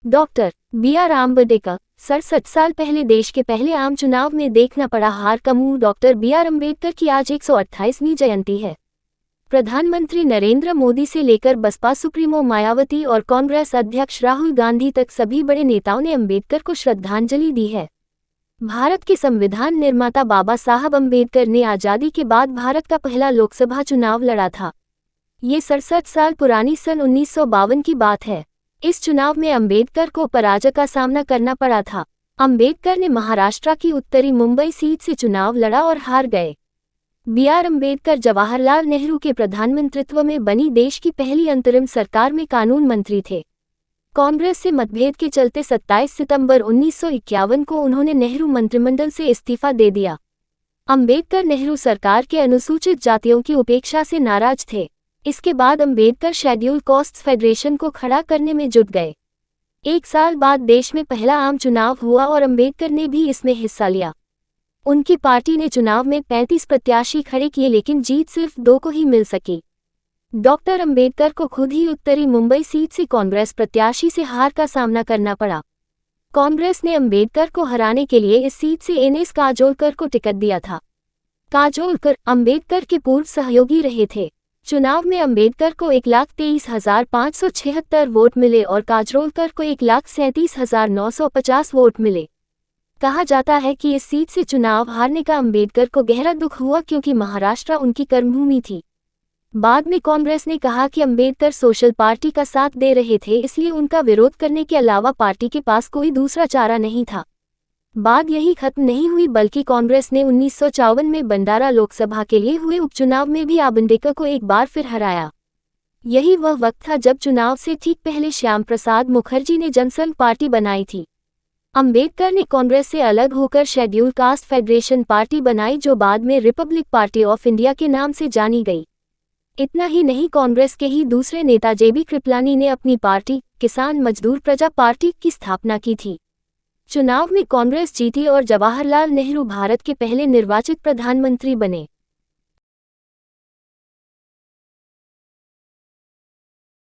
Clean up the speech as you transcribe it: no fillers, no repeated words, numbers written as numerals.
Doctor B R. Ambedkar 67 साल पहले देश के पहले आम चुनाव में देखना पड़ा हार का मुंह। Doctor B R. अम्बेडकर की आज 128वीं जयंती है। प्रधानमंत्री नरेंद्र मोदी से लेकर बसपा सुप्रीमो मायावती और कांग्रेस अध्यक्ष राहुल गांधी तक सभी बड़े नेताओं ने अम्बेडकर को श्रद्धांजलि दी है। भारत के संविधान निर्माता बाबा साहब अम्बेडकर ने आज़ादी के बाद भारत का पहला लोकसभा चुनाव लड़ा था। ये 67 साल पुरानी सन 1952 की बात है। इस चुनाव में अम्बेडकर को पराजय का सामना करना पड़ा था। अम्बेडकर ने महाराष्ट्र की उत्तरी मुंबई सीट से चुनाव लड़ा और हार गए। बी.आर. अम्बेडकर जवाहरलाल नेहरू के प्रधानमंत्रित्व में बनी देश की पहली अंतरिम सरकार में कानून मंत्री थे। कांग्रेस से मतभेद के चलते 27 सितंबर 1951 को उन्होंने नेहरू मंत्रिमंडल से इस्तीफा दे दिया। अम्बेडकर नेहरू सरकार के अनुसूचित जातियों की उपेक्षा से नाराज थे। इसके बाद अम्बेडकर शेड्यूल कास्ट्स फेडरेशन को खड़ा करने में जुट गए। एक साल बाद देश में पहला आम चुनाव हुआ और अम्बेडकर ने भी इसमें हिस्सा लिया। उनकी पार्टी ने चुनाव में 35 प्रत्याशी खड़े किए, लेकिन जीत सिर्फ 2 को ही मिल सकी। डॉक्टर अम्बेडकर को खुद ही उत्तरी मुंबई सीट से कांग्रेस प्रत्याशी से हार का सामना करना पड़ा। कांग्रेस ने अम्बेडकर को हराने के लिए इस सीट से एन.एस. काजोलकर को टिकट दिया था। काजोलकर अम्बेडकर के पूर्व सहयोगी रहे थे। चुनाव में अम्बेडकर को 1,23,576 वोट मिले और काजोलकर को 1,37,950 वोट मिले। कहा जाता है कि इस सीट से चुनाव हारने का अम्बेडकर को गहरा दुख हुआ, क्योंकि महाराष्ट्र उनकी कर्मभूमि थी। बाद में कांग्रेस ने कहा कि अम्बेडकर सोशल पार्टी का साथ दे रहे थे, इसलिए उनका विरोध करने के अलावा पार्टी के पास कोई दूसरा चारा नहीं था। बात यही खत्म नहीं हुई, बल्कि कांग्रेस ने 1954 में बंडारा लोकसभा के लिए हुए उपचुनाव में भी अम्बेडकर को एक बार फिर हराया। यही वह वक्त था जब चुनाव से ठीक पहले श्याम प्रसाद मुखर्जी ने जनसंघ पार्टी बनाई थी। अम्बेडकर ने कांग्रेस से अलग होकर शेड्यूल कास्ट फेडरेशन पार्टी बनाई, जो बाद में रिपब्लिक पार्टी ऑफ इंडिया के नाम से जानी गई। इतना ही नहीं, कांग्रेस के ही दूसरे नेता जे.बी. कृपलानी ने अपनी पार्टी किसान मजदूर प्रजा पार्टी की स्थापना की थी। चुनाव में कांग्रेस जीती और जवाहरलाल नेहरू भारत के पहले निर्वाचित प्रधानमंत्री बने।